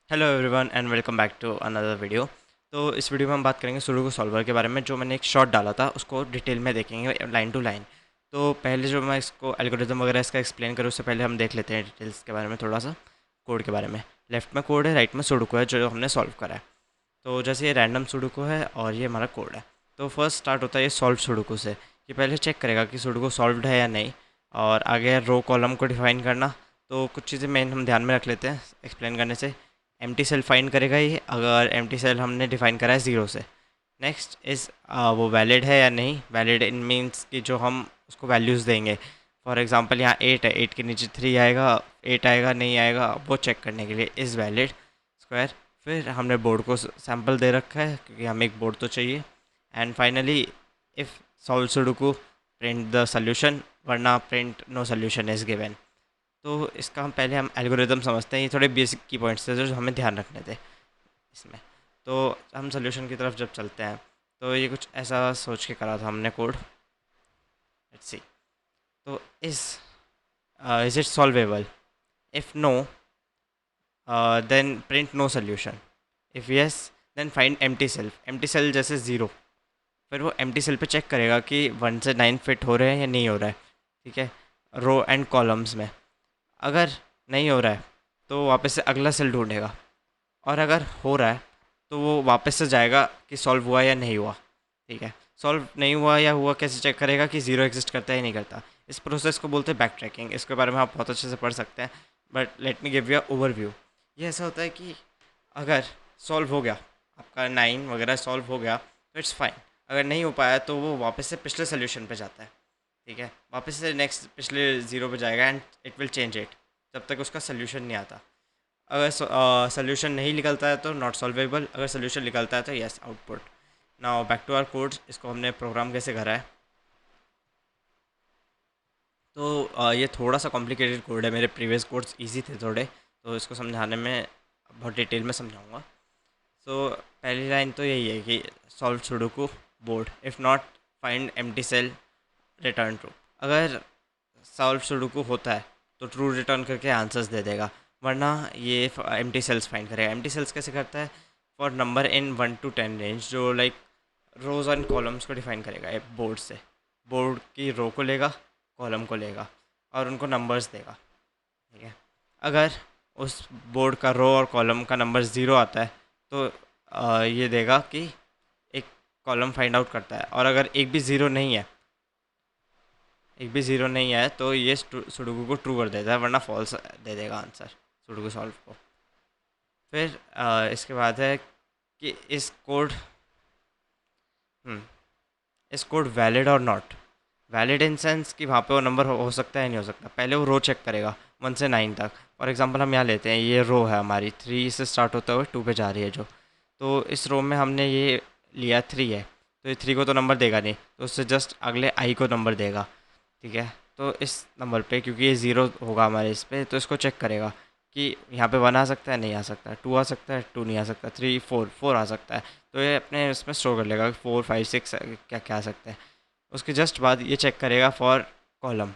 Hello everyone and welcome back to another video. तो इस video में हम बात करेंगे सुडोकू सॉल्वर के बारे में। जो मैंने एक शॉर्ट डाला था उसको डिटेल में देखेंगे लाइन टू लाइन। तो पहले जो मैं इसको एल्गोरिदम वगैरह इसका एक्सप्लेन करूँ उससे पहले हम देख लेते हैं डिटेल्स के बारे में, थोड़ा सा कोड के बारे में। लेफ्ट में कोड है, राइट में सुडोकू है जो हमने सॉल्व करा है। तो जैसे ये रैंडम सुडोकू है और ये हमारा कोड है। तो फर्स्ट स्टार्ट होता है ये सॉल्व सुडोकू से, कि पहले चेक करेगा कि सुडोकू सॉल्व्ड है या नहीं। और आगे रो कॉलम को डिफाइन करना। तो कुछ चीज़ें मेन हम ध्यान में रख लेते हैं एक्सप्लेन करने से। एम्प्टी सेल फाइंड करेगा ये, अगर एम्प्टी सेल हमने डिफाइन करा है ज़ीरो से। नेक्स्ट इज़ वो वैलिड है या नहीं। वैलिड इन मीन्स कि जो हम उसको वैल्यूज़ देंगे। फॉर एग्जांपल यहाँ 8 है, 8 के नीचे 3 आएगा, 8 आएगा नहीं आएगा, वो चेक करने के लिए इज़ वैलिड स्क्वायर। फिर हमने बोर्ड को सैम्पल दे रखा है क्योंकि हमें एक बोर्ड तो चाहिए। And finally if solve sudoku print the solution, वरना print no solution is given. तो इसका हम एल्गोरिदम समझते हैं। ये थोड़े बेसिक की पॉइंट्स थे जो हमें ध्यान रखने थे इसमें। तो हम सोल्यूशन की तरफ जब चलते हैं तो ये कुछ ऐसा सोच के करा था हमने कोड। Let's see. तो is it solvable? If no then print no solution. If yes then find empty cell. Empty cell जैसे ज़ीरो। फिर वो एम्प्टी सेल पे चेक करेगा कि 1 से 9 फिट हो रहे हैं या नहीं हो रहा है। ठीक है, रो एंड कॉलम्स में। अगर नहीं हो रहा है तो वापस से अगला सेल ढूंढेगा, और अगर हो रहा है तो वो वापस से जाएगा कि सॉल्व हुआ या नहीं हुआ। ठीक है, सॉल्व नहीं हुआ या हुआ कैसे चेक करेगा कि ज़ीरो एग्जिस्ट करता है या नहीं करता। इस प्रोसेस को बोलते हैं बैक ट्रैकिंग। इसके बारे में आप बहुत अच्छे से पढ़ सकते हैं, but let me give you overview. ये ऐसा होता है कि अगर सॉल्व हो गया, आपका 9 वगैरह सॉल्व हो गया तो इट्स फाइन। अगर नहीं हो पाया तो वो वापस से पिछले सोल्यूशन पे जाता है। ठीक है, वापस से नेक्स्ट पिछले ज़ीरो पे जाएगा and it will change it जब तक उसका सोल्यूशन नहीं आता। अगर सोल्यूशन नहीं निकलता है तो नॉट सॉल्वेबल, अगर सोल्यूशन निकलता है तो yes output. Now back to our code. इसको हमने प्रोग्राम कैसे करा है। तो ये थोड़ा सा कॉम्प्लिकेटेड कोड है, मेरे प्रीवियस कोड्स इजी थे थोड़े, तो इसको समझाने में बहुत डिटेल में समझाऊंगा। सो पहली लाइन तो यही है कि solve sudoku board, if not find empty cell return true. अगर सॉल्व सुडोकू होता है तो ट्रू रिटर्न करके आंसर्स दे देगा, वरना ये एम्प्टी सेल्स फाइंड करेगा। एम्प्टी सेल्स कैसे करता है? For number in 1 to 10 range, जो लाइक रोज़ एंड कॉलम्स को डिफाइन करेगा एक बोर्ड से। बोर्ड की रो को लेगा, कॉलम को लेगा और उनको नंबर्स देगा। ठीक है, अगर उस बोर्ड का रो और कॉलम का नंबर ज़ीरो आता है तो ये देगा कि एक कॉलम फाइंड आउट करता है, और अगर एक भी ज़ीरो नहीं है तो ये सुडोकू को ट्रू कर देता है, वरना फॉल्स दे देगा आंसर सुडोकू सॉल्व को। फिर इसके बाद है कि हम्म, इस कोड वैलिड और नॉट। वैलिड इन सेंस कि वहाँ पे वो नंबर हो सकता है नहीं हो सकता। पहले वो रो चेक करेगा 1 से 9 तक। फॉर एग्जांपल हम यहाँ लेते हैं, ये रो है हमारी 3 से स्टार्ट होता हुआ 2 पे जा रही है जो। तो इस रो में हमने ये लिया 3 है, तो ये 3 को तो नंबर देगा नहीं, तो उससे जस्ट अगले आई को नंबर देगा। ठीक है, तो इस नंबर पे क्योंकि ये ज़ीरो होगा हमारे इस पे, तो इसको चेक करेगा कि यहाँ पे 1 आ सकता है नहीं आ सकता, 2 आ सकता है 2 नहीं आ सकता, 3 4 4 आ सकता है। तो ये अपने इसमें स्टोर कर लेगा 4 5 6 क्या क्या आ सकता है। उसके जस्ट बाद ये चेक करेगा फॉर कॉलम।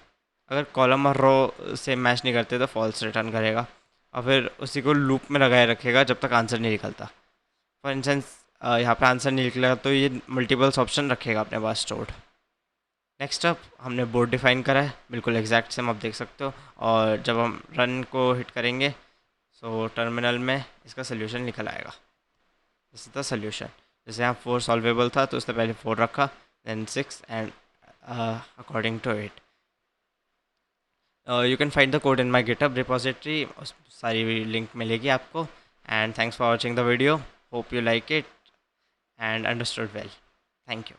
अगर कॉलम और रो से मैच नहीं करते तो फॉल्स रिटर्न करेगा, और फिर उसी को लूप में लगाए रखेगा जब तक आंसर नहीं निकलता। फॉर इंस्टेंस यहाँ पे आंसर नहीं निकलेगा तो ये मल्टीपल्स ऑप्शन रखेगा अपने पास स्टोर्ड। नेक्स्ट अप हमने बोर्ड डिफाइन करा है, बिल्कुल एग्जैक्ट सेम आप देख सकते हो। और जब हम रन को हिट करेंगे सो टर्मिनल में इसका सोल्यूशन निकल आएगा। This is the solution. जैसे यहाँ 4 सॉल्वेबल था तो उसने पहले 4 रखा, then 6 and according to it. You can find the code in my GitHub repository, सारी लिंक मिलेगी आपको। And thanks for watching the video, hope you like it and understood well. Thank you.